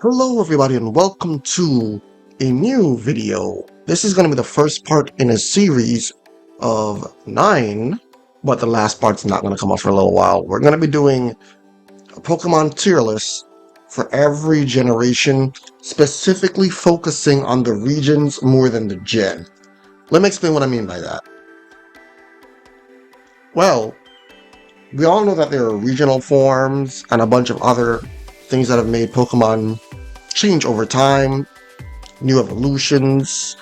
Hello everybody and welcome to a new video. This is going to be the first part in a series of 9, but the last part's not going to come out for a little while. We're going to be doing a Pokemon tier list for every generation, specifically focusing on the regions more than the gen. Let me explain what I mean by that. Well, we all know that there are regional forms and a bunch of other things that have made Pokemon change over time, new evolutions,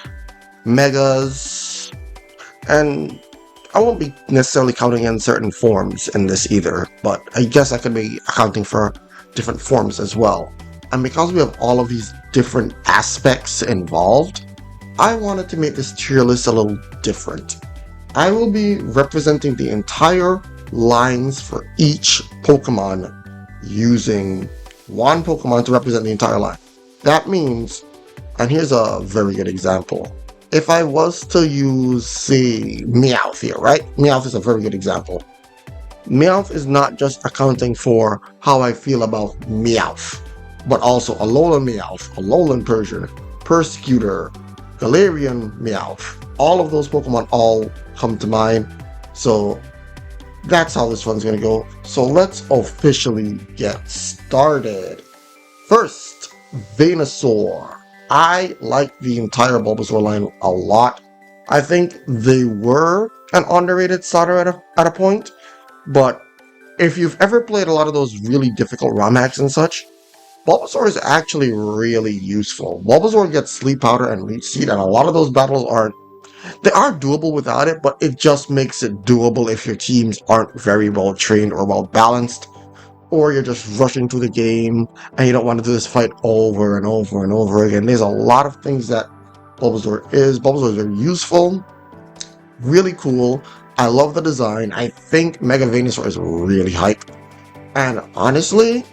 megas, and I won't be necessarily counting in certain forms in this either, but I guess I could be accounting for different forms as well. And because we have all of these different aspects involved, I wanted to make this tier list a little different. I will be representing the entire lines for each Pokemon using one Pokemon to represent the entire line. That means, and here's a very good example. If I was to use, say, Meowth here, right? Meowth is a very good example. Meowth is not just accounting for how I feel about Meowth, but also Alolan Meowth, Alolan Persian, Persecutor, Galarian Meowth. All of those Pokemon all come to mind. So that's how this one's gonna go. So let's officially get started. First, Venusaur. I like the entire Bulbasaur line a lot. I think they were an underrated starter at a point, but if you've ever played a lot of those really difficult ROM hacks and such, Bulbasaur is actually really useful. Bulbasaur gets Sleep Powder and Leech Seed, and a lot of those battles they are doable without it, but it just makes it doable if your teams aren't very well trained or well balanced, or you're just rushing through the game and you don't want to do this fight over and over and over again. There's a lot of things that Bulbasaur is. Bulbasaur is very useful, really cool. I love the design. I think Mega Venusaur is really hype. And honestly,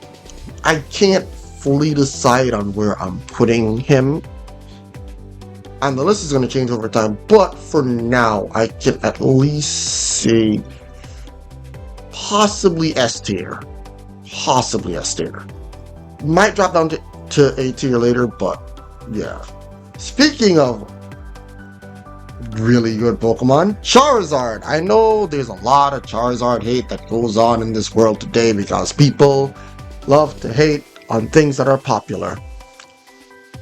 I can't fully decide on where I'm putting him. And the list is going to change over time, but for now, I can at least say possibly S tier. Possibly S tier. Might drop down to A tier later, but yeah. Speaking of really good Pokemon, Charizard. I know there's a lot of Charizard hate that goes on in this world today because people love to hate on things that are popular.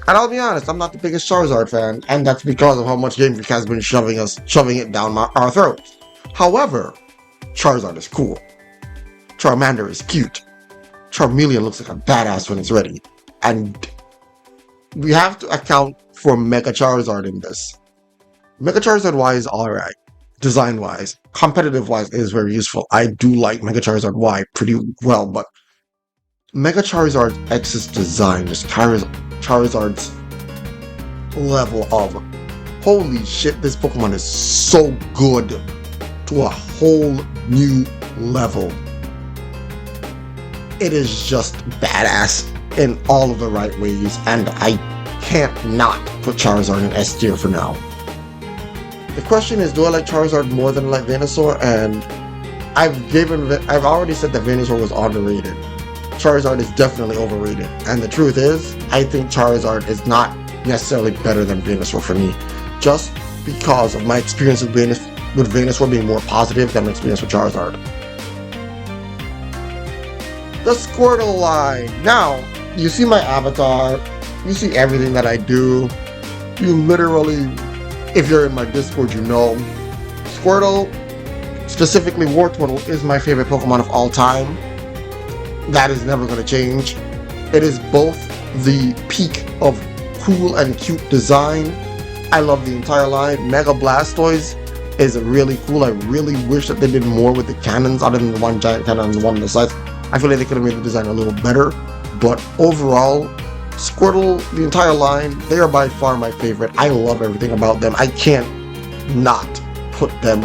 And I'll be honest, I'm not the biggest Charizard fan, and that's because of how much Game Freak has been shoving it down our throats. However, Charizard is cool. Charmander is cute. Charmeleon looks like a badass when it's ready. And we have to account for Mega Charizard in this. Mega Charizard Y is alright. Design-wise. Competitive-wise, it is very useful. I do like Mega Charizard Y pretty well, but Mega Charizard X's design just carries Charizard's level of holy shit, this Pokemon is so good to a whole new level. It is just badass in all of the right ways, and I can't not put Charizard in S tier for now. The question is, do I like Charizard more than I like Venusaur? And I've already said that Venusaur was underrated. Charizard is definitely overrated, and the truth is, I think Charizard is not necessarily better than Venusaur for me, just because of my experience with Venusaur being more positive than my experience with Charizard. The Squirtle line. Now, you see my avatar, you see everything that I do, you literally, if you're in my Discord, you know, Squirtle, specifically Wartortle, is my favorite Pokemon of all time. That is never going to change. It is both the peak of cool and cute design. I love the entire line. Mega Blastoise is really cool. I really wish that they did more with the cannons other than the one giant cannon and the one on the sides. I feel like they could have made the design a little better. But overall, Squirtle, the entire line, they are by far my favorite. I love everything about them. I can't not put them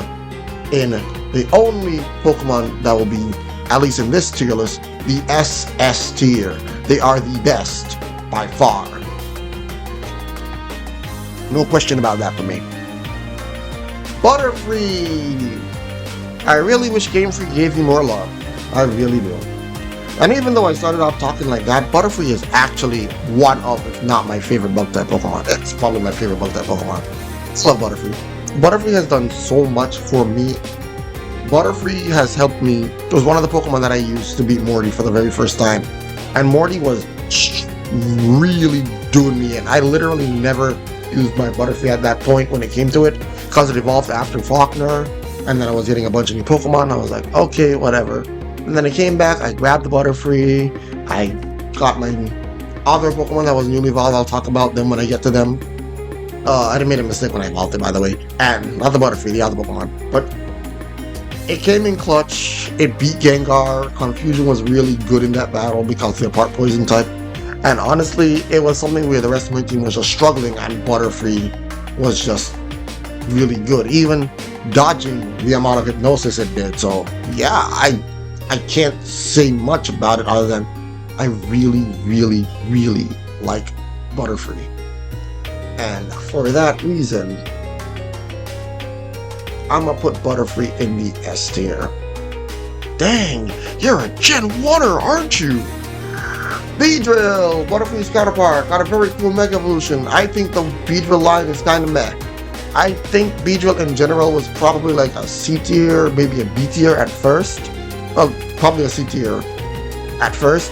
in the only Pokemon that will be, at least in this tier list, the SS tier. They are the best by far. No question about that for me. Butterfree! I really wish Game Freak gave you more love. I really do. And even though I started off talking like that, Butterfree is actually one of, if not my favorite bug type Pokemon. It's probably my favorite bug type Pokemon. I love Butterfree. Butterfree has done so much for me. Butterfree has helped me. It was one of the Pokemon that I used to beat Morty for the very first time. And Morty was really doing me in. I literally never used my Butterfree at that point when it came to it, because it evolved after Faulkner, and then I was getting a bunch of new Pokemon. I was like, okay, whatever. And then I came back, I grabbed the Butterfree, I got my other Pokemon that was newly evolved. I'll talk about them when I get to them. I made a mistake when I evolved it, by the way. And not the Butterfree, the other Pokemon. But it came in clutch, it beat Gengar. Confusion was really good in that battle because they're part poison type. And honestly, it was something where the rest of my team was just struggling, and Butterfree was just really good, even dodging the amount of hypnosis it did. So yeah, I can't say much about it other than I really, really, really like Butterfree. And for that reason, I'm gonna put Butterfree in the S tier. Dang, you're a Gen 1er, aren't you? Beedrill, Butterfree's counterpart, got a very cool Mega Evolution. I think the Beedrill line is kind of meh. I think Beedrill in general was probably like a C tier, maybe a B tier at first. Well, probably a C tier at first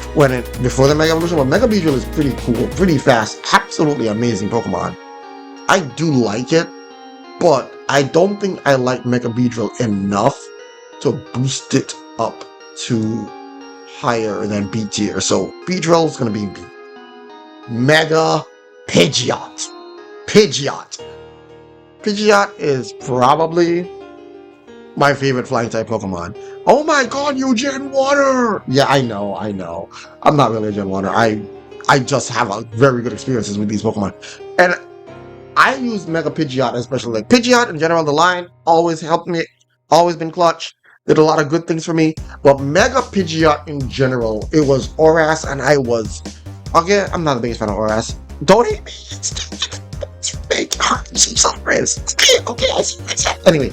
before the Mega Evolution. But Mega Beedrill is pretty cool, pretty fast, absolutely amazing Pokemon. I do like it, but I don't think I like Mega Beedrill enough to boost it up to higher than B tier. So Beedrill is gonna be B. Mega Pidgeot. Pidgeot is probably my favorite flying type Pokemon. Oh my god, you Gen 1er! Yeah, I know. I'm not really a Gen 1er. I just have a very good experiences with these Pokemon. And I use Mega Pidgeot especially. Like Pidgeot in general, the line always helped me, always been clutch, did a lot of good things for me. But Mega Pidgeot in general, it was Oras, and I was, okay, I'm not the biggest fan of Oras. Don't hate me. It's fake. Okay, I see. Anyway,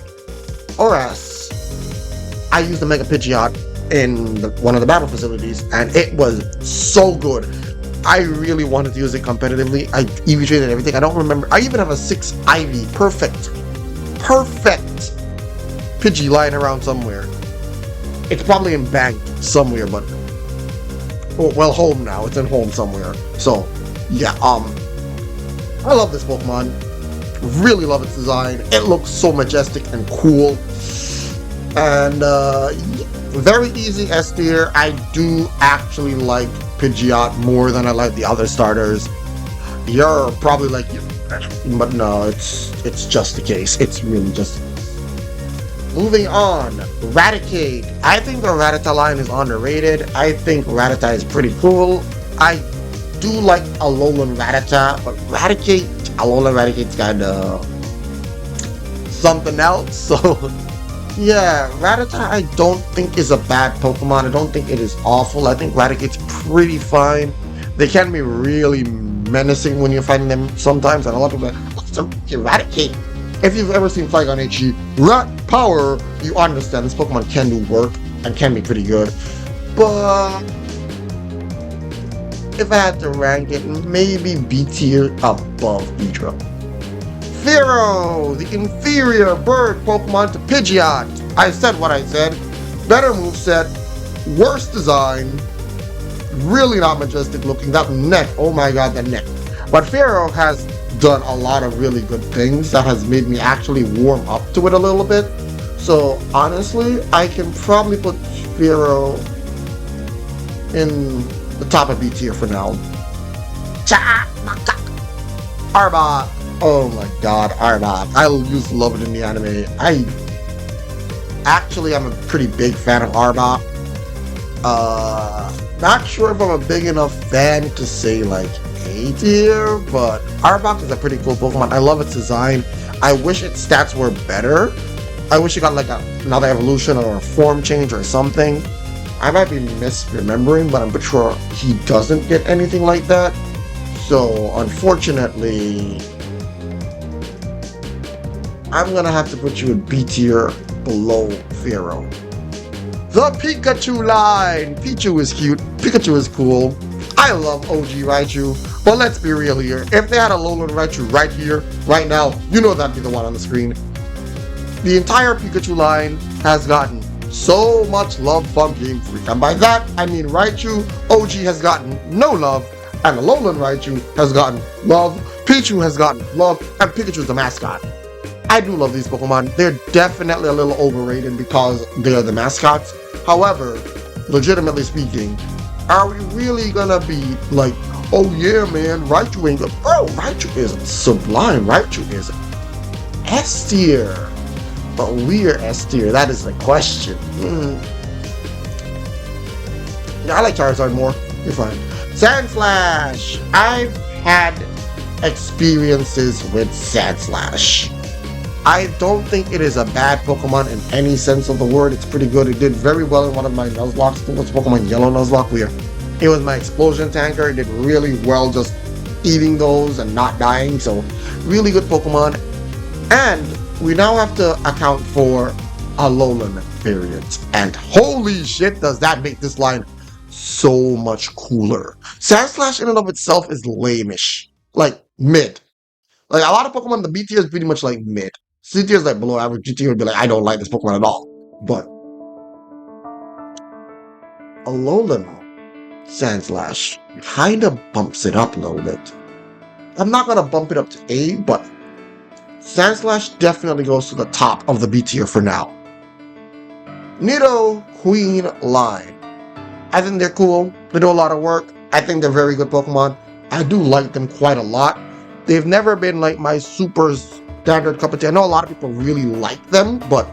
Oras, I used the Mega Pidgeot in one of the battle facilities, and it was so good. I really wanted to use it competitively. I EV traded everything. I don't remember. I even have a 6 Ivy. Perfect Pidgey lying around somewhere. It's probably in bank somewhere, but well, home now. It's in home somewhere. So yeah, I love this Pokemon. Really love its design. It looks so majestic and cool. And very easy S tier. I do actually like Pidgeot more than I like the other starters. You're probably like, but no, it's just the case. It's really just. Moving on, Raticate. I think the Rattata line is underrated. I think Rattata is pretty cool. I do like Alolan Rattata, but Alolan Raticate's kinda something else, so yeah, Rattata I don't think is a bad Pokemon. I don't think it is awful. I think Raticate's pretty fine. They can be really menacing when you're fighting them sometimes, and a lot of people are like, Eradicate. If you've ever seen Flygon HE Rat Power, you understand this Pokemon can do work and can be pretty good. But if I had to rank it, maybe B tier above Beedrill. Fearow, the inferior bird Pokemon to Pidgeot. I said what I said. Better moveset, worse design, really not majestic looking. That neck, oh my god, that neck. But Fearow has done a lot of really good things that has made me actually warm up to it a little bit. So honestly, I can probably put Fearow in the top of B tier for now. Arbok. Oh my god, Arbok. I used to love it in the anime. I'm a pretty big fan of Arbok. Not sure if I'm a big enough fan to say like A tier, but Arbok is a pretty cool Pokemon. I love its design. I wish its stats were better. I wish it got like another evolution or a form change or something. I might be misremembering, but I'm pretty sure he doesn't get anything like that. So unfortunately, I'm gonna have to put you in B tier below Fearow. The Pikachu line! Pichu is cute, Pikachu is cool. I love OG Raichu, but let's be real here. If they had a Alolan Raichu right here, right now, you know that'd be the one on the screen. The entire Pikachu line has gotten so much love from Game Freak, and by that I mean Raichu OG has gotten no love, and Alolan Raichu has gotten love, Pichu has gotten love, and Pikachu's the mascot. I do love these Pokemon. They're definitely a little overrated because they're the mascots. However, legitimately speaking, are we really gonna be like, oh yeah man, Raichu ain't good? Bro, Raichu is sublime. Raichu is S tier. But we're S tier, that is the question. Yeah, I like Charizard more. You're fine. Sandslash! I've had experiences with Sandslash. I don't think it is a bad Pokemon in any sense of the word. It's pretty good. It did very well in one of my Nuzlocke. I think it was Pokemon Yellow Nuzlocke, where it was my explosion tanker. It did really well just eating those and not dying. So really good Pokemon. And we now have to account for Alolan variants. And holy shit, does that make this line so much cooler. Sandslash in and of itself is lame-ish. Like, mid. Like, a lot of Pokemon, the B tier is pretty much like mid. C tier is like below average. G tier would be like, I don't like this Pokemon at all. But Alolan Sandslash kind of bumps it up a little bit. I'm not going to bump it up to A, but Sandslash definitely goes to the top of the B tier for now. Nidoqueen line. I think they're cool. They do a lot of work. I think they're very good Pokemon. I do like them quite a lot. They've never been like my super standard cup of tea. I know a lot of people really like them, but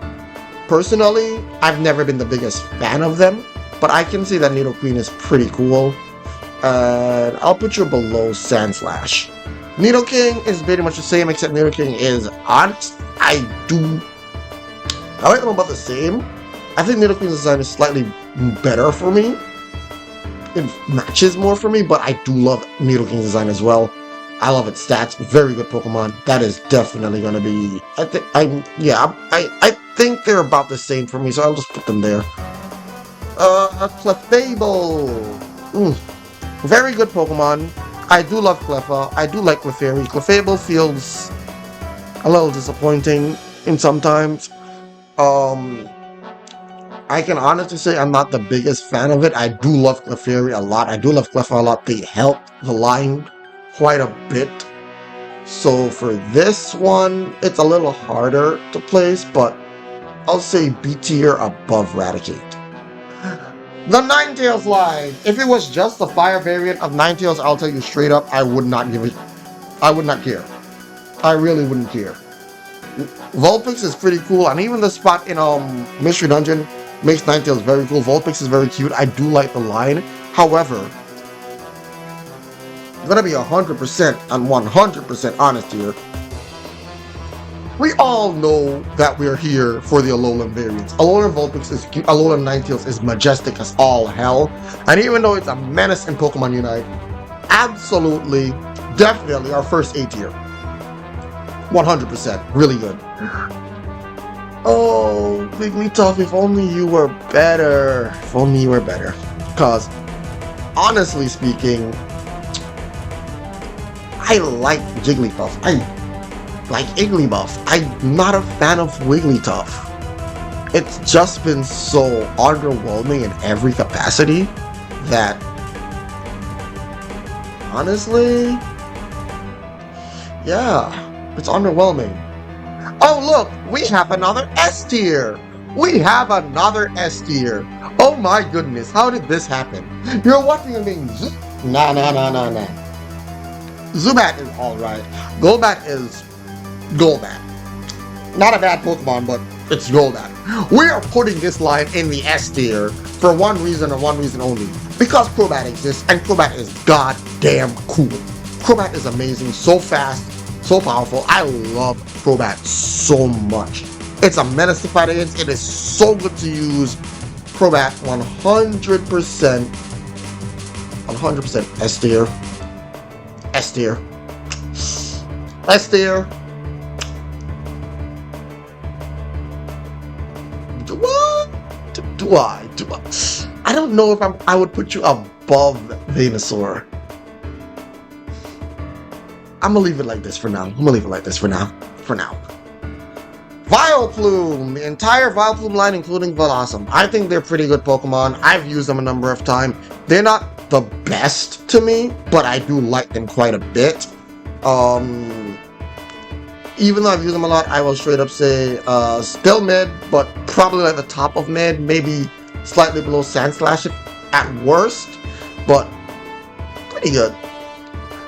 personally, I've never been the biggest fan of them. But I can see that Nidoqueen is pretty cool. And I'll put you below Sandslash. Nidoking is pretty much the same, except Nidoking is honest. I like them about the same. I think Nidoqueen's design is slightly better for me. It matches more for me, but I do love Nidoking's design as well. I love its stats. Very good Pokemon. That is definitely going to be... I think they're about the same for me, so I'll just put them there. Clefable. Very good Pokemon. I do love Cleffa. I do like Clefairy. Clefable feels a little disappointing in sometimes. I can honestly say I'm not the biggest fan of it. I do love Clefairy a lot. I do love Cleffa a lot. They help the line quite a bit. So for this one, it's a little harder to place, but I'll say B tier above Raticate. The Ninetales line. If it was just the fire variant of Ninetales, I'll tell you straight up, I would not give it. I would not care. I really wouldn't care. Vulpix is pretty cool, and even the spot in Mystery Dungeon makes Ninetales very cool. Vulpix is very cute. I do like the line. However, I'm gonna be 100% and 100% honest here. We all know that we're here for the Alolan variants. Alolan Vulpix is cute. Alolan Ninetales is majestic as all hell. And even though it's a menace in Pokemon Unite, absolutely, definitely our first A tier. 100%. Really good. Oh, Wigglytuff, if only you were better. If only you were better. Because, honestly speaking, I like Jigglypuff. I like Igglybuff. I'm not a fan of Wigglytuff. It's just been so underwhelming in every capacity that, honestly, yeah, it's underwhelming. Oh look, we have another S tier. We have another S tier. Oh my goodness, how did this happen? You're watching a being Nah. Zubat is alright. Golbat is Golbat. Not a bad Pokemon, but it's Golbat. We are putting this line in the S tier for one reason and one reason only. Because Crobat exists, and Crobat is goddamn cool. Crobat is amazing, so fast, so powerful. I love Crobat so much. It's a menace to fight against. It is so good to use. Crobat 100%. 100% S tier. S tier. S tier. I don't know if I would put you above Venusaur. I'm gonna leave it like this for now. For now. Vileplume! The entire Vileplume line, including Velocum. I think they're pretty good Pokemon. I've used them a number of times. They're not the best to me, but I do like them quite a bit. Even though I've used them a lot, I will straight up say still mid, but probably like the top of mid, maybe slightly below Sandslash at worst, but pretty good.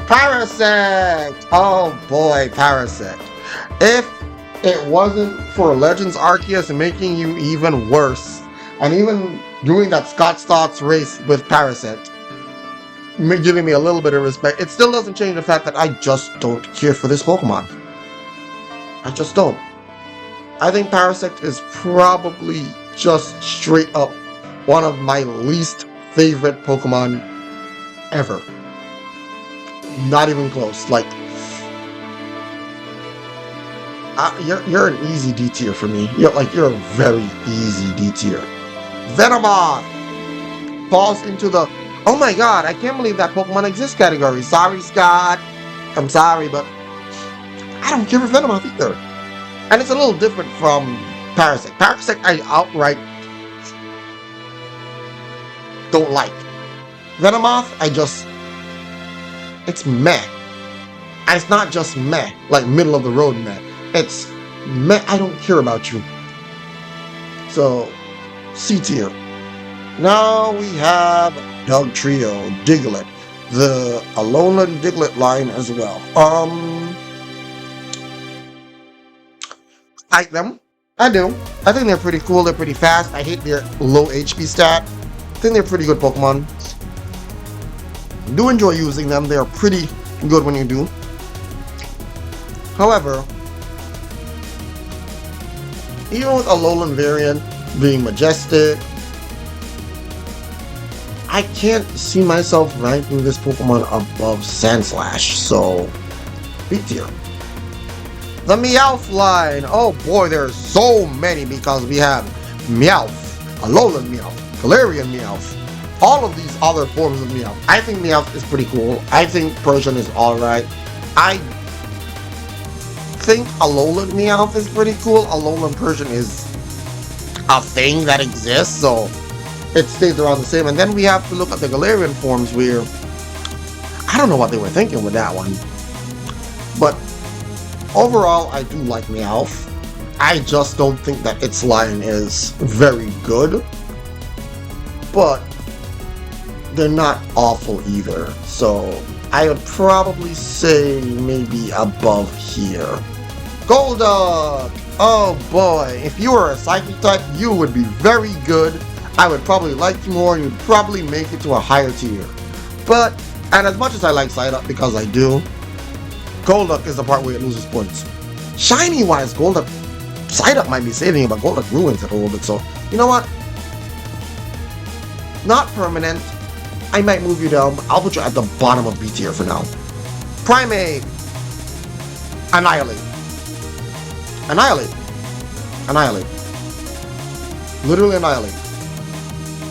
Parasect! Oh boy, Parasect. If it wasn't for Legends Arceus making you even worse, and even doing that Scott Stotts race with Parasect, giving me a little bit of respect, it still doesn't change the fact that I just don't care for this Pokemon. I just don't. I think Parasect is probably just straight up one of my least favorite Pokemon ever. Not even close. Like, you're an easy D tier for me. You're a very easy D tier. Venomoth falls into the oh my god, I can't believe that Pokemon exists category. Sorry, Scott. I'm sorry, but I don't care for Venomoth either. And it's a little different from Parasect. Parasect I outright don't like. Venomoth, it's meh. And it's not just meh, like middle of the road meh. It's meh, I don't care about you. So, C tier. Now we have Dog Trio, Diglett, the Alolan Diglett line as well. I like them. I do. I think they're pretty cool. They're pretty fast. I hate their low HP stat. I think they're pretty good Pokemon. Do enjoy using them. They're pretty good when you do. However, even with Alolan variant being majestic, I can't see myself ranking this Pokemon above Sandslash, so B tier. The Meowth line. Oh boy, there's so many because we have Meowth, Alolan Meowth, Galarian Meowth, all of these other forms of Meowth. I think Meowth is pretty cool. I think Persian is alright. I think Alolan Meowth is pretty cool. Alolan Persian is a thing that exists, so it stays around the same. And then we have to look at the Galarian forms where I don't know what they were thinking with that one. But overall, I do like Meowth. I just don't think that its line is very good. But they're not awful either. So I would probably say maybe above here. Golduck! Oh boy, if you were a Psychic type, you would be very good. I would probably like you more, and you'd probably make it to a higher tier. But, and as much as I like Psyduck, because I do, Golduck is the part where it loses points. Shiny-wise, Golduck, Psyduck might be saving it, but Golduck ruins it a little bit, so, you know what? Not permanent. I might move you down, but I'll put you at the bottom of B tier for now. Primeape. Annihilate. Annihilate. Annihilate. Literally annihilate.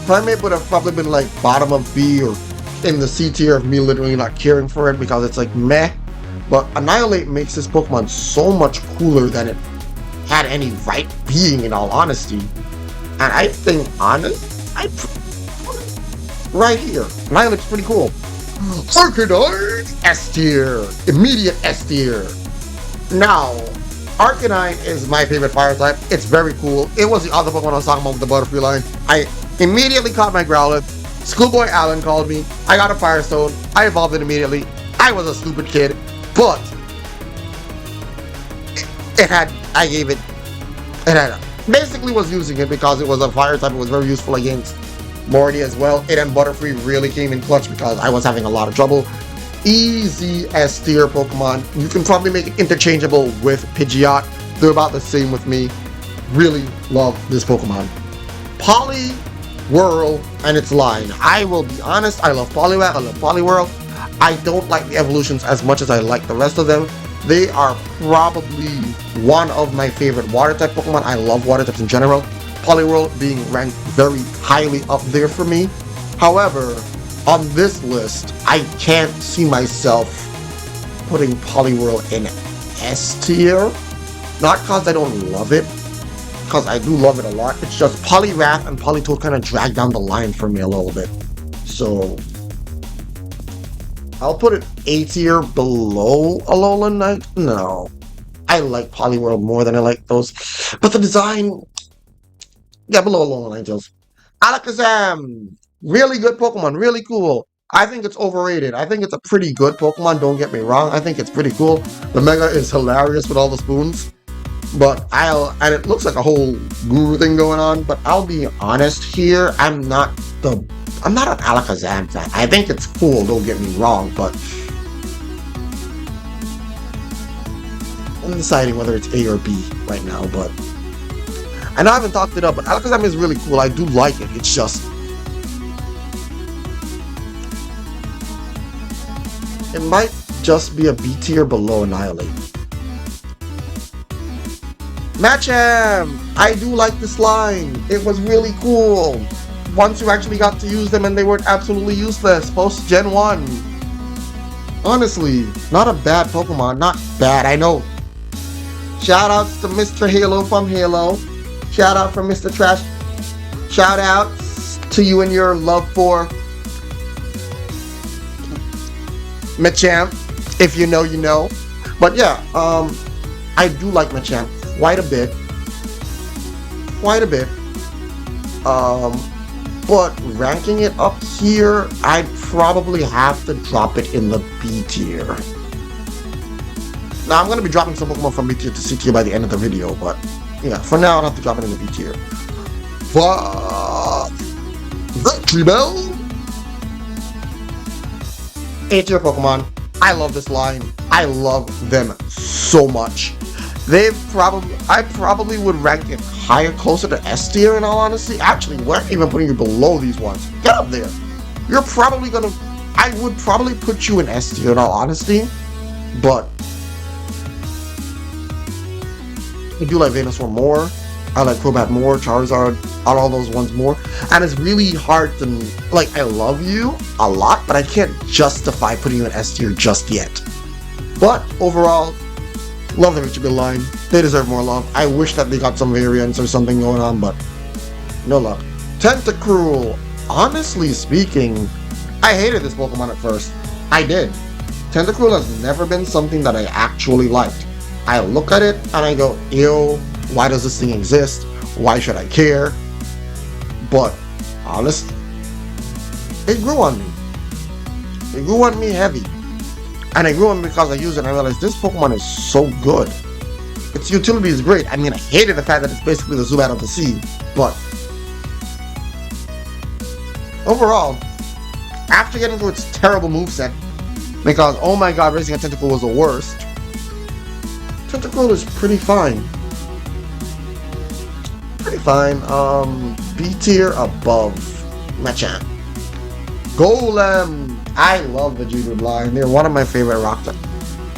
Primeape would have probably been like bottom of B or in the C tier of me literally not caring for it because it's like meh. But Annihilate makes this Pokemon so much cooler than it had any right being, in all honesty. And I think, right here, Annihilate's pretty cool. Arcanine S tier, immediate S tier. Now, Arcanine is my favorite fire type. It's very cool. It was the other Pokemon I was talking about with the Butterfree line. I immediately caught my Growlithe. Schoolboy Allen called me. I got a Firestone. I evolved it immediately. I was a stupid kid, but basically was using it because it was a fire type. It was very useful against Morty as well. It and Butterfree really came in clutch because I was having a lot of trouble. Easy S tier Pokemon. You can probably make it interchangeable with Pidgeot. They're about the same with me. Really love this Pokemon. Poliwhirl and its line. I will be honest, I love Poliwag, I love Poliwhirl. I don't like the evolutions as much as I like the rest of them. They are probably one of my favorite water type Pokemon. I love water types in general. Poliwhirl being ranked very highly up there for me. However, on this list, I can't see myself putting Poliwhirl in S tier. Not because I don't love it, because I do love it a lot. It's just Poliwrath and Politoed kind of drag down the line for me a little bit. So I'll put it A tier below Alolan Knight. No. I like Poliwhirl more than I like those. But the design, yeah, below Alolan Ninetales. Alakazam! Really good Pokemon, really cool. I think it's overrated. I think it's a pretty good Pokemon, don't get me wrong. I think it's pretty cool. The Mega is hilarious with all the spoons. But and it looks like a whole guru thing going on, but I'll be honest here, I'm not an Alakazam fan. I think it's cool, don't get me wrong, but I'm deciding whether it's A or B right now, but I know I haven't talked it up, but Alakazam is really cool. I do like it. It's just it might just be a B tier below Annihilate. Machamp! I do like this line. It was really cool. Once you actually got to use them and they weren't absolutely useless. Post Gen 1. Honestly, not a bad Pokemon. Not bad, I know. Shoutouts to Mr. Halo from Halo. Shout out from Mr. Trash. Shout out to you and your love for Machamp. If you know, you know. But yeah, I do like Machamp quite a bit. But ranking it up here, I'd probably have to drop it in the B tier. Now, I'm going to be dropping some Pokemon from B tier to C tier by the end of the video, but yeah, for now, I'll have to drop it in the B tier. Victory Bell! A tier Pokemon. I love this line. I love them so much. I probably would rank it higher, closer to S tier in all honesty. Actually, we're even putting you below these ones. Get up there. You're probably gonna, I would probably put you in S tier in all honesty, but I do like Venusaur more. I like Crobat more, Charizard, all those ones more. And it's really hard to, like, I love you a lot, but I can't justify putting you in S tier just yet. But overall, love the Richard Bill line. They deserve more love. I wish that they got some variants or something going on, but no luck. Tentacruel. Honestly speaking, I hated this Pokemon at first. I did. Tentacruel has never been something that I actually liked. I look at it and I go, ew, why does this thing exist? Why should I care? But honestly, it grew on me. It grew on me heavy. And I grew on because I used it and I realized this Pokemon is so good. Its utility is great. I mean, I hated the fact that it's basically the Zubat of the sea, but overall, after getting through its terrible moveset, because oh my god, Raising a Tentacle was the worst, Tentacruel is pretty fine. Pretty fine. B tier above Machamp. Golem. I love the Geodude line. They're one of my favorite rock types.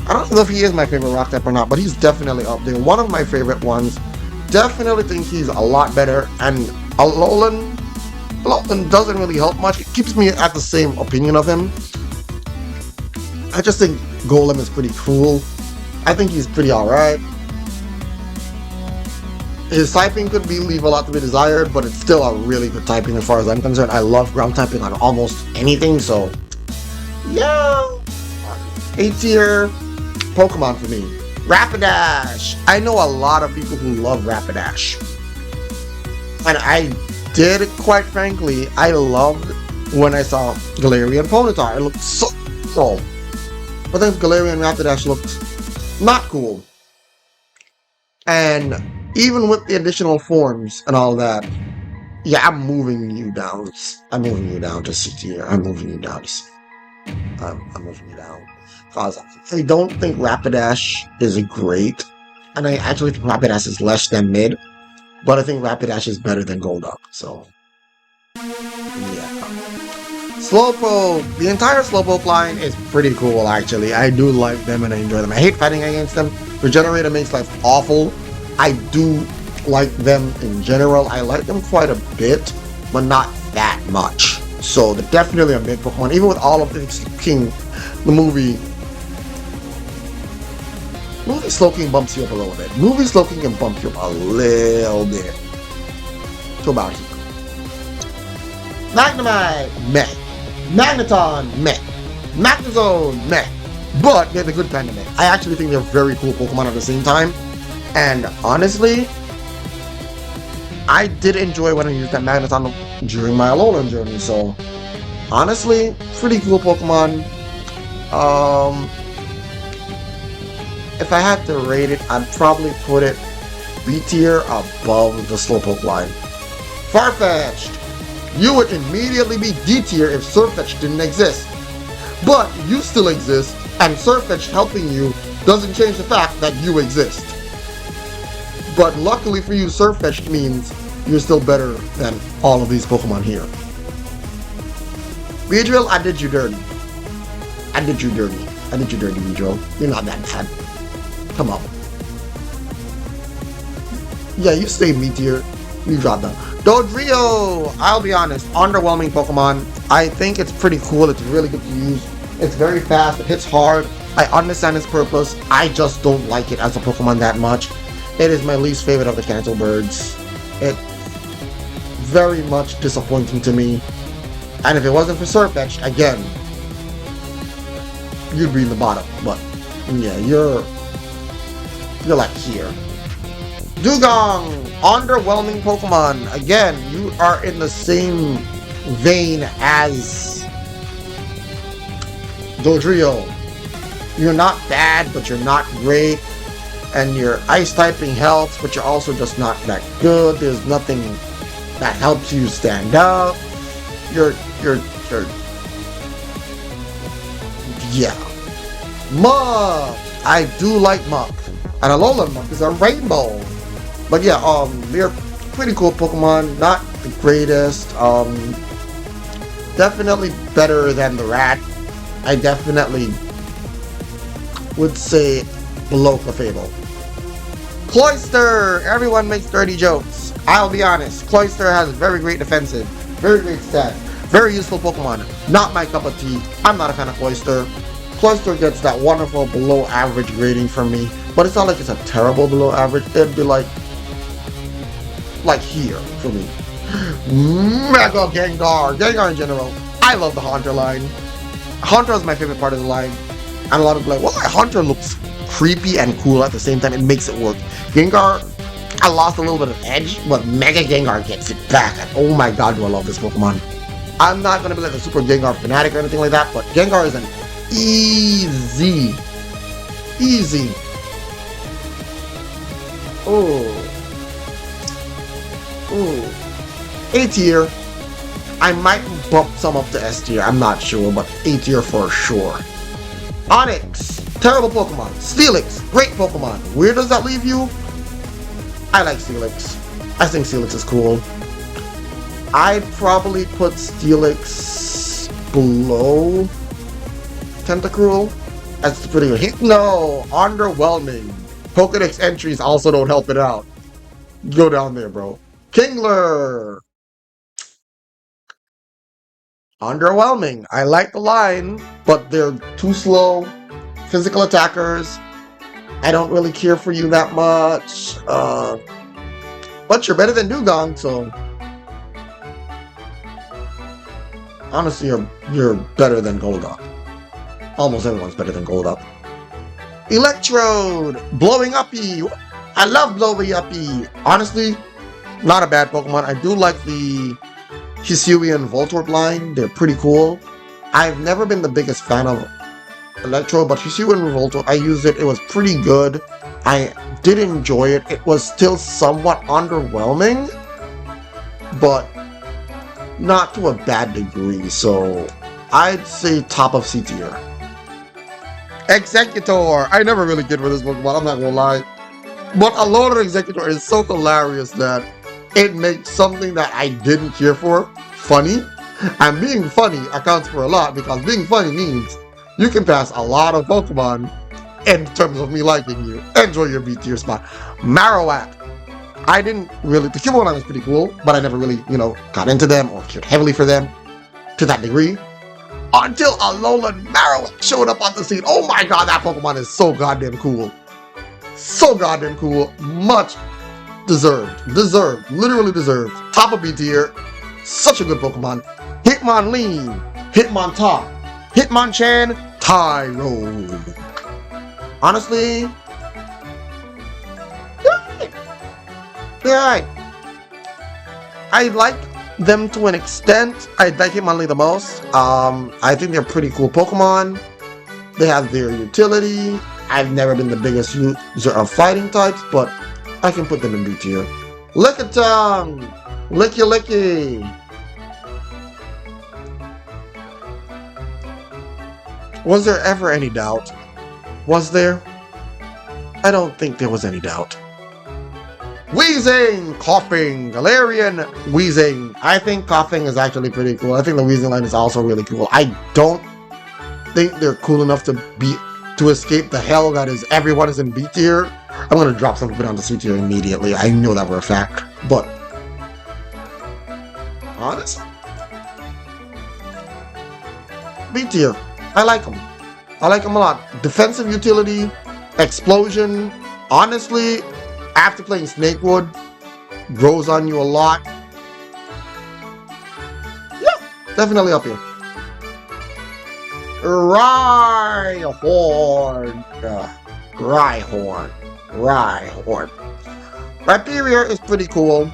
I don't know if he is my favorite rock type or not, but he's definitely up there. One of my favorite ones. Definitely think he's a lot better. And Alolan doesn't really help much. It keeps me at the same opinion of him. I just think Golem is pretty cool. I think he's pretty alright. His typing could leave a lot to be desired, but it's still a really good typing as far as I'm concerned. I love ground typing on almost anything, so yeah. A tier Pokemon for me. Rapidash. I know a lot of people who love Rapidash. And I did, quite frankly, I loved when I saw Galarian Ponyta. It looked so cool. But then Galarian Rapidash looked not cool. And even with the additional forms and all that, yeah, I'm moving you down. I'm moving you down to C tier. I'm moving you down to C. I'm moving you down. Because I don't think Rapidash is great. And I actually think Rapidash is less than mid. But I think Rapidash is better than Golduck. So, yeah. Slowpoke. The entire Slowpoke line is pretty cool, actually. I do like them and I enjoy them. I hate fighting against them. Regenerator makes life awful. I do like them in general. I like them quite a bit, but not that much. So they're definitely a mid Pokemon. Even with all of the King, the movie Slowking bumps you up a little bit. Movie Slowking can bump you up a little bit. To about here. Magnemite, meh. Magneton, meh. Magnezone, meh. But they're the good kind of meh. I actually think they're very cool Pokemon at the same time. And honestly, I did enjoy when I used that Magneton during my Alolan journey. So honestly, pretty cool Pokemon. If I had to rate it, I'd probably put it B tier above the Slowpoke line. Farfetch'd! You would immediately be D tier if Surfetch'd didn't exist. But you still exist, and Surfetch'd helping you doesn't change the fact that you exist. But luckily for you, Surfetch'd means you're still better than all of these Pokemon here. Beedrill, I did you dirty. I did you dirty, Beedrill. You're not that bad. Come on. Yeah, you stay meteor. You drop down. Dodrio! I'll be honest, underwhelming Pokemon. I think it's pretty cool. It's really good to use. It's very fast. It hits hard. I understand its purpose. I just don't like it as a Pokemon that much. It is my least favorite of the Kanto birds. It's very much disappointing to me. And if it wasn't for Surfetch'd, again, you'd be in the bottom. But yeah, you're like here. Dugong! Underwhelming Pokemon. Again, you are in the same vein as Dodrio. You're not bad, but you're not great. And your ice typing helps, but you're also just not that good. There's nothing that helps you stand up. Yeah. Muk! I do like Muk. And Alolan Muk is a rainbow. But yeah, they're pretty cool Pokemon. Not the greatest. Definitely better than the rat. I definitely would say below Clefable. Cloyster! Everyone makes dirty jokes. I'll be honest. Cloyster has very great defensive, very great stats, very useful Pokemon. Not my cup of tea. I'm not a fan of Cloyster. Cloyster gets that wonderful below average grading from me, but it's not like it's a terrible below average. It'd be like here for me. Mega Gengar! Gengar in general. I love the Haunter line. Haunter is my favorite part of the line. And a lot of people are like, well, Haunter looks creepy and cool at the same time. It makes it work. Gengar, I lost a little bit of edge, but Mega Gengar gets it back. And oh my god, do I love this Pokemon. I'm not going to be like a super Gengar fanatic or anything like that, but Gengar is an easy. A tier. I might bump some up to S tier, I'm not sure, but A tier for sure. Onix, terrible Pokemon. Steelix, great Pokemon. Where does that leave you? I like Steelix. I think Steelix is cool. I'd probably put Steelix below Tentacruel. That's pretty good. No, underwhelming. Pokedex entries also don't help it out. Go down there, bro. Kingler. Underwhelming. I like the line, but they're too slow. Physical attackers. I don't really care for you that much. But you're better than Dugong, so honestly, you're better than Golduck. Almost everyone's better than Golduck. Electrode! Blowing Uppy! I love Blowing Uppy! Honestly, not a bad Pokemon. I do like the Hisuian Voltorb line. They're pretty cool. I've never been the biggest fan of Electrode, but Hisuian Voltorb, I used it. It was pretty good. I did enjoy it. It was still somewhat underwhelming, but not to a bad degree. So I'd say top of C tier. Executor! I never really get with this Pokemon, I'm not gonna lie. But Alolan Executor is so hilarious that it makes something that I didn't care for funny. And being funny accounts for a lot, because being funny means you can pass a lot of Pokemon in terms of me liking you. Enjoy your B tier spot. Marowak. I didn't really, the Cubone line was pretty cool, but I never really, got into them or cared heavily for them to that degree. Until Alolan Marowak showed up on the scene. Oh my god, that Pokemon is so goddamn cool. So goddamn cool. Much deserved. Deserved. Literally deserved. Top of B tier. Such a good Pokemon. Hitmonlee. Hitmontop. Hitmonchan. Tyro. Honestly, they're alright. I like them to an extent. I like Hitmonlee the most. I think they're pretty cool Pokemon. They have their utility. I've never been the biggest user of fighting types, but I can put them in B tier. Lickitung! Licky Licky! Was there ever any doubt? Was there? I don't think there was any doubt. Wheezing! Coughing! Galarian! Wheezing! I think Coughing is actually pretty cool. I think the Wheezing line is also really cool. I don't think they're cool enough to escape the hell that is everyone is in B tier. I'm gonna drop some people down to C tier immediately. I know that for a fact. But honestly, B tier. I like them. I like them a lot. Defensive utility, explosion. Honestly, after playing Snakewood, grows on you a lot. Yeah, definitely up here. Rhyhorn. Rhyhorn. Rhyperior is pretty cool.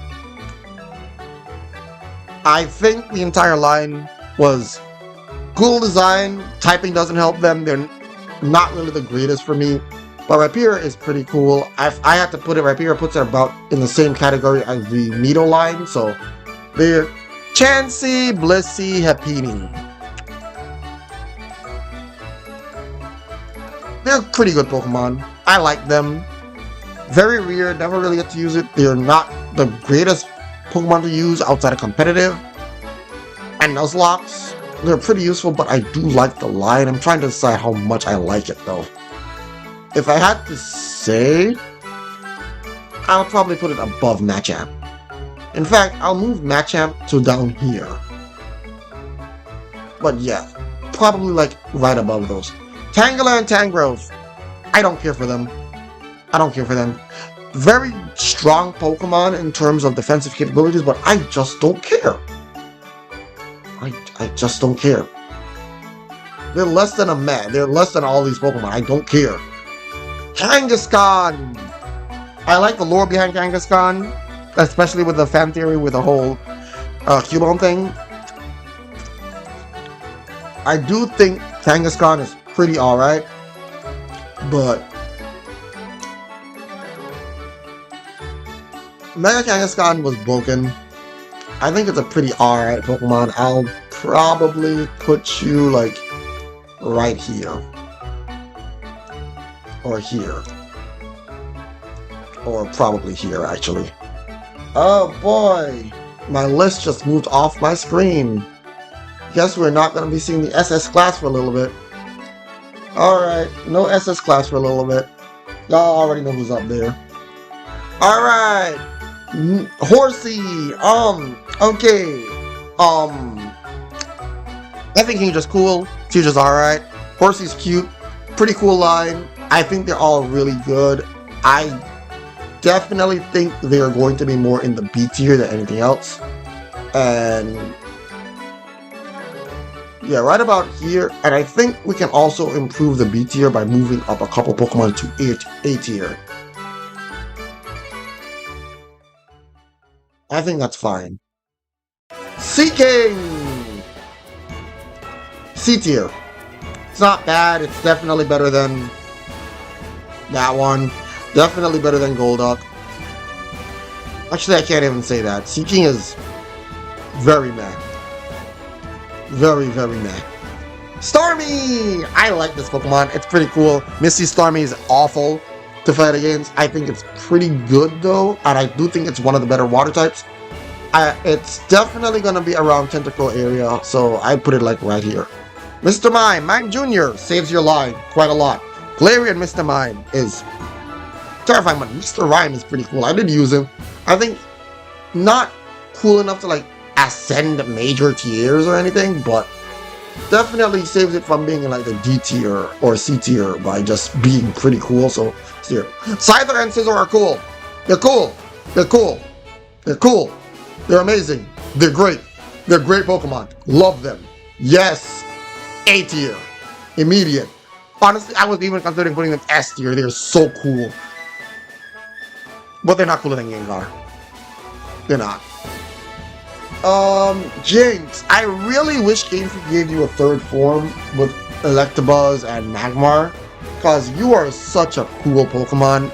I think the entire line was cool design. Typing doesn't help them. They're not really the greatest for me. But Rhyperior is pretty cool. If I had to put it, Rhyperior puts it about in the same category as the Nido line. So they're Chansey, Blissey, Happiny. They're pretty good Pokemon. I like them. Very rare, never really get to use it. They're not the greatest Pokemon to use outside of competitive. And Nuzlocke. They're pretty useful, but I do like the line. I'm trying to decide how much I like it, though. If I had to say, I'll probably put it above Machamp. In fact, I'll move Machamp to down here. But yeah, probably like right above those. Tangela and Tangrowth, I don't care for them. I don't care for them. Very strong Pokemon in terms of defensive capabilities, but I just don't care. I just don't care. They're less than a meh. They're less than all these Pokemon. I don't care. Kangaskhan! I like the lore behind Kangaskhan, especially with the fan theory with the whole Cubone thing. I do think Kangaskhan is pretty alright, but Mega Kangaskhan was broken. I think it's a pretty alright Pokemon. I'll probably put you like right here. Or here. Or probably here actually. Oh boy! My list just moved off my screen. Guess we're not going to be seeing the SS class for a little bit. Alright, no SS class for a little bit. Y'all already know who's up there. Alright! Horsey! Okay. I think he's just cool. Future's alright. Horsey's cute. Pretty cool line. I think they're all really good. I definitely think they're going to be more in the B tier than anything else. And yeah, right about here. And I think we can also improve the B tier by moving up a couple Pokemon to A tier. I think that's fine. Seeking! C tier. It's not bad. It's definitely better than that one. Definitely better than Golduck. Actually, I can't even say that. Seeking is very meh. Very, very meh. Starmie! I like this Pokemon. It's pretty cool. Misty Starmie is awful to fight against. I think it's pretty good though, and I do think it's one of the better water types. It's definitely going to be around Tentacle area, so I'd put it like right here. Mr. Mime Jr. saves your line quite a lot. Galarian Mr. Mime is terrifying, but Mr. Rhyme is pretty cool. I did use him. I think not cool enough to like ascend major tiers or anything, but definitely saves it from being in like the D tier or C tier by just being pretty cool. So here, Scyther and Scizor are cool. They're cool. They're cool. They're cool. They're amazing. They're great. They're great Pokemon. Love them. Yes. A tier. Immediate. Honestly, I was even considering putting them S tier. They're so cool. But they're not cooler than Gengar. They're not. Jinx. I really wish Game Freak gave you a third form with Electabuzz and Magmar. Because you are such a cool Pokemon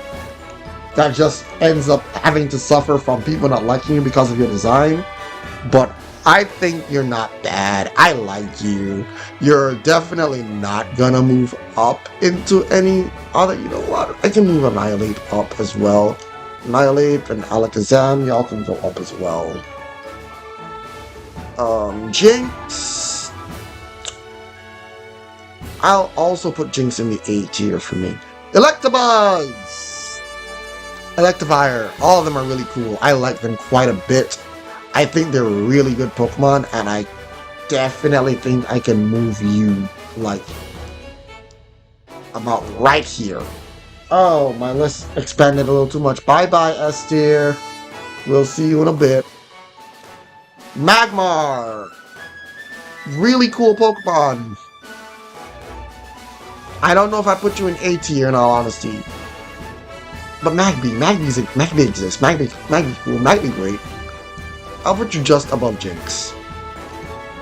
that just ends up having to suffer from people not liking you because of your design. But I think you're not bad. I like you. You're definitely not gonna move up into any other. You know what? I can move Annihilate up as well. Annihilate and Alakazam, y'all can go up as well. Jinx. I'll also put Jinx in the A tier for me. Electabuzz! Electivire. All of them are really cool. I like them quite a bit. I think they're really good Pokemon, and I definitely think I can move you, like, about right here. Oh, my list expanded a little too much. Bye-bye, S tier. We'll see you in a bit. Magmar! Really cool Pokemon. I don't know if I put you in A tier in all honesty. But Magby exists. Magby's cool. Magby great. I'll put you just above Jinx.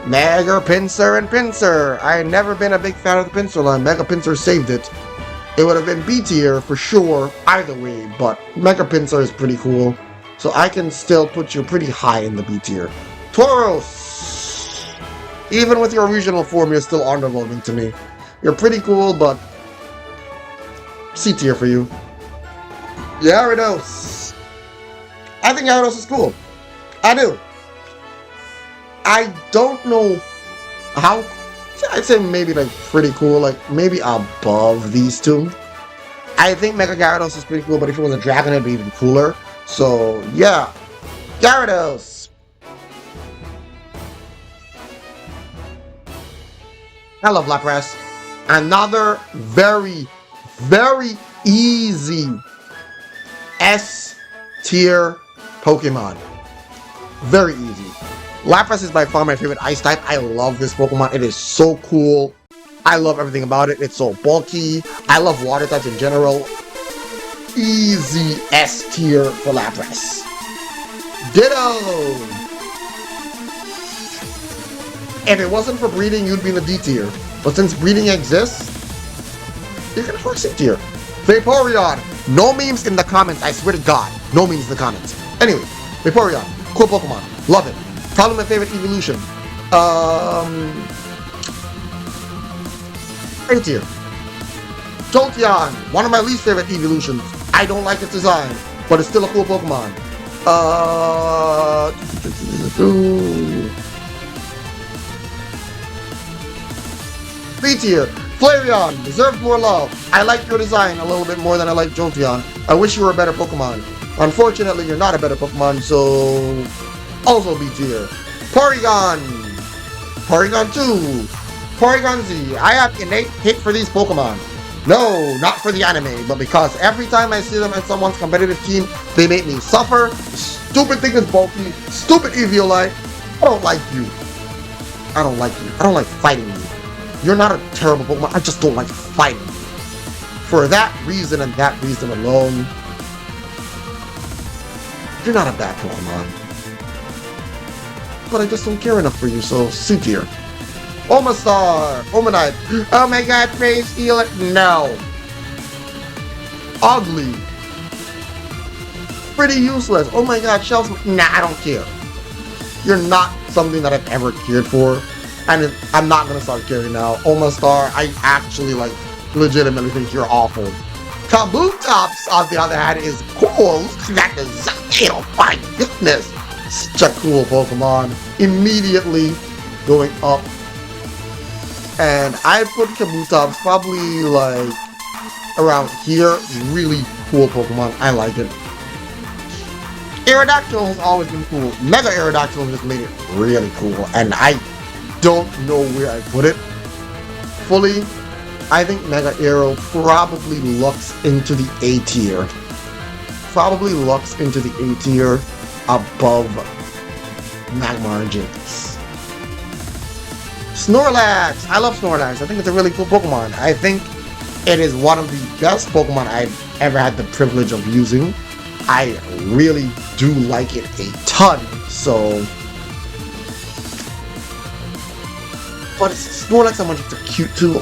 Mega Pinsir and Pinsir. I've never been a big fan of the Pinsir line. Mega Pinsir saved it. It would have been B tier for sure, either way, but Mega Pinsir is pretty cool. So I can still put you pretty high in the B tier. Tauros! Even with your regional form, you're still underwhelming to me. You're pretty cool, but C tier for you. Gyarados. I think Gyarados is cool. I do. I don't know how. I'd say maybe like pretty cool, like maybe above these two. I think Mega Gyarados is pretty cool, but if it was a dragon, it'd be even cooler. So yeah, Gyarados. I love Lapras. Another very, very easy S tier Pokemon. Very easy. Lapras is by far my favorite ice type. I love this Pokemon. It is so cool. I love everything about it. It's so bulky. I love water types in general. Easy S tier for Lapras. Ditto! If it wasn't for breeding, you'd be in the D tier. But since breeding exists, you're gonna for C tier. Vaporeon! No memes in the comments, I swear to God. No memes in the comments. Anyway, Vaporeon. Cool Pokemon. Love it. Probably my favorite evolution. A tier. Jolteon. One of my least favorite evolutions. I don't like its design, but it's still a cool Pokemon. B tier. Flareon deserves more love. I like your design a little bit more than I like Jolteon. I wish you were a better Pokemon. Unfortunately, you're not a better Pokemon, so also B tier. Porygon. Porygon 2. Porygon Z. I have innate hate for these Pokemon. No, not for the anime, but because every time I see them in someone's competitive team, they make me suffer. Stupid thing is bulky. Stupid Eviolite. I don't like you. I don't like you. I don't like fighting you. You're not a terrible Pokemon. I just don't like fighting you. For that reason and that reason alone, you're not a bad Pokemon. But I just don't care enough for you, so C tier. Omastar! Omanite! Oh my god, please heal it! No! Ugly! Pretty useless! Oh my god, Shells... Nah, I don't care. You're not something that I've ever cared for. And I'm not gonna start caring now. Omastar, I actually, like, legitimately think you're awful. Kabutops, on the other hand, is cool. Look at that design! Oh my goodness! Such a cool Pokemon. Immediately going up. And I put Kabutops probably like around here. Really cool Pokemon. I like it. Aerodactyl has always been cool. Mega Aerodactyl just made it really cool, and I don't know where I put it fully. I think Mega Aero probably looks into the A tier. Probably looks into the A tier above Magmar and Jynx. Snorlax! I love Snorlax. I think it's a really cool Pokemon. I think it is one of the best Pokemon I've ever had the privilege of using. I really do like it a ton, so... But Snorlax, how much it's cute too.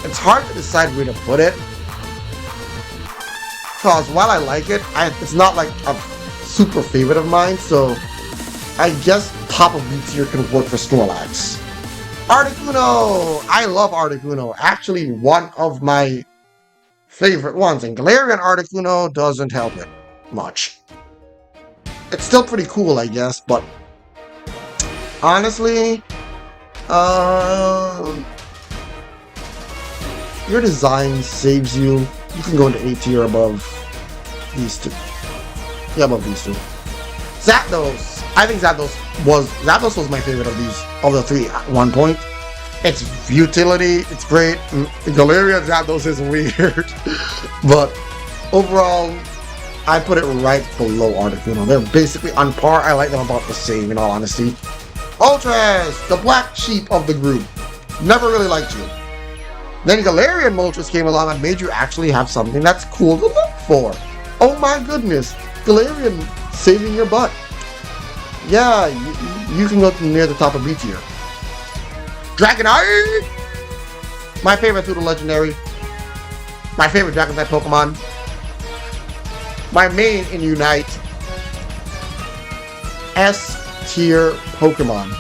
It's hard to decide where to put it. Because while I like it, it's not like a super favorite of mine, so I guess top of B tier can work for Snorlax. Articuno! I love Articuno. Actually, one of my favorite ones. And Galarian Articuno doesn't help it much. It's still pretty cool, I guess, but honestly, your design saves you. You can go into A tier above these two. Yeah, above these two. Zapdos. I think Zapdos was my favorite of the three at one point. Its utility, it's great. Galarian Zapdos is weird, but overall, I put it right below Articuno. They're basically on par. I like them about the same, in all honesty. Moltres, the black sheep of the group. Never really liked you. Then Galarian Moltres came along and made you actually have something that's cool to look for. Oh my goodness, Galarian saving your butt. Yeah, you can go near the top of B tier. Dragonite! My favorite through the legendary. My favorite Dragon type Pokemon. My main in Unite. S tier Pokemon.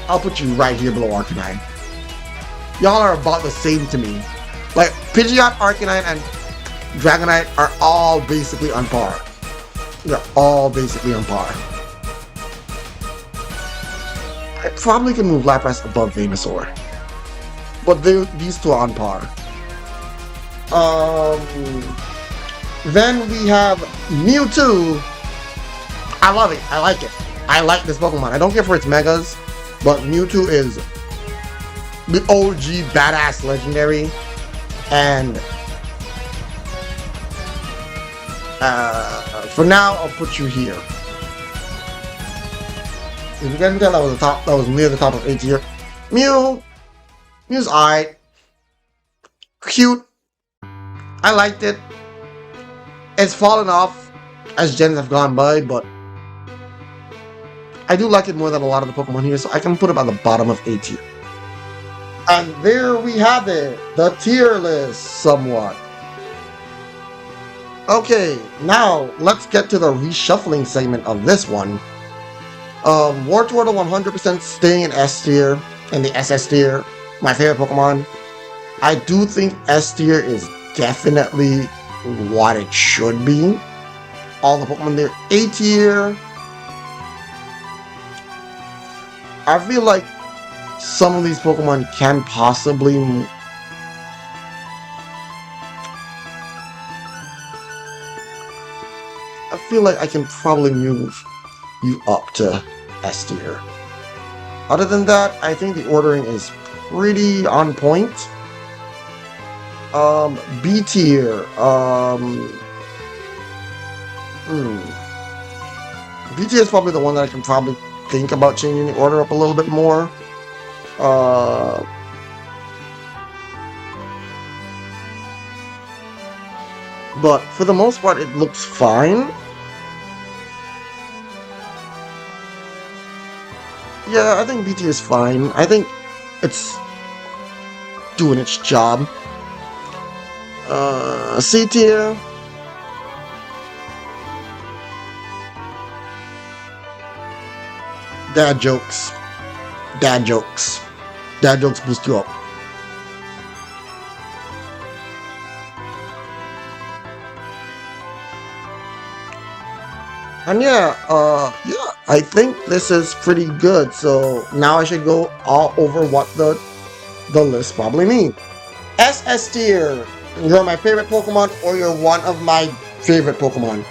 I'll put you right here below Arcanine. Y'all are about the same to me. Like, Pidgeot, Arcanine, and Dragonite are all basically on par. They're all basically on par. I probably can move Lapras above Venusaur. But these two are on par. Then we have Mewtwo. I love it. I like it. I like this Pokemon. I don't care for its Megas, but Mewtwo is the OG badass legendary. And for now, I'll put you here. If you can tell, that was near the top of A tier. Mew's alright. Cute. I liked it. It's fallen off as gens have gone by, but I do like it more than a lot of the Pokemon here, so I can put it at the bottom of A tier. And there we have it, the tier list, somewhat. Okay, now let's get to the reshuffling segment of this one. Wartortle 100% staying in S tier, in the SS tier, my favorite Pokemon. I do think S tier is definitely what it should be. All the Pokemon there. A tier, I feel like some of these Pokemon can possibly I feel like I can probably move you up to S tier. Other than that, I think the ordering is pretty on point. B tier. B tier is probably the one that I can probably think about changing the order up a little bit more. But for the most part, it looks fine. Yeah, I think B tier is fine. I think it's doing its job. C tier. Dad jokes. Dad jokes. Dad jokes boost you up. And yeah, I think this is pretty good. So now I should go all over what the the list probably me. SS tier, you're my favorite Pokemon or you're one of my favorite Pokemon.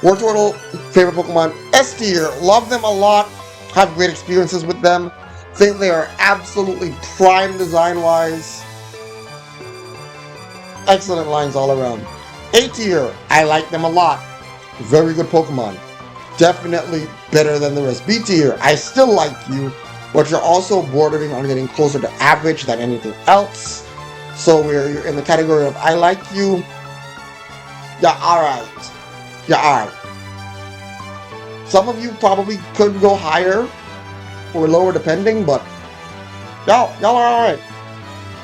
War Turtle, favorite Pokemon. S tier, love them a lot, have great experiences with them. Think they are absolutely prime design-wise. Excellent lines all around. A tier, I like them a lot. Very good Pokemon. Definitely better than the rest. B tier, I still like you, but you're also bordering on getting closer to average than anything else. So you're in the category of I like you. Yeah, alright. Yeah, alright. Some of you probably could go higher or lower depending, but y'all are alright.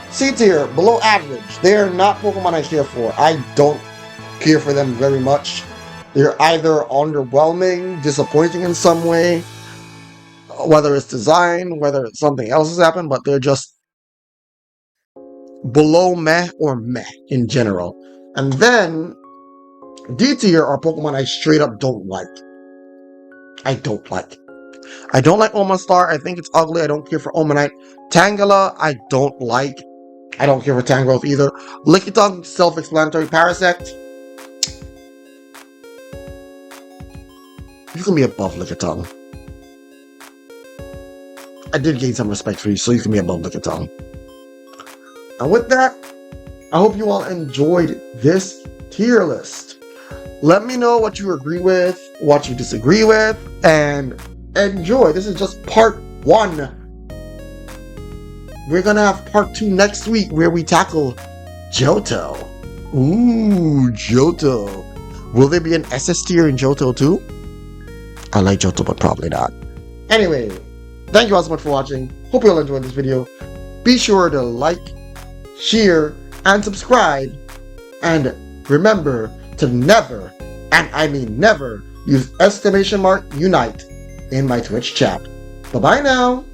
C tier, below average. They are not Pokemon I care for. I don't care for them very much. They're either underwhelming, disappointing in some way, whether it's design, whether something else has happened, but they're just below meh or meh in general. And then D tier are Pokemon I straight up don't like. I don't like. I don't like Omastar. I think it's ugly. I don't care for Omanite. Tangela, I don't like. I don't care for Tangrowth either. Lickitung, self-explanatory. Parasect, you can be above Lickitung. I did gain some respect for you, so you can be above Lickitung. And with that, I hope you all enjoyed this tier list. Let me know what you agree with, what you disagree with, and enjoy. This is just part 1. We're gonna have part 2 next week where we tackle Johto. Ooh, Johto. Will there be an SS tier in Johto too? I like Johto, but probably not. Anyway, thank you all so much for watching. Hope you all enjoyed this video. Be sure to like, share, and subscribe. And remember to never, and I mean never, use !unite in my Twitch chat. Bye-bye now.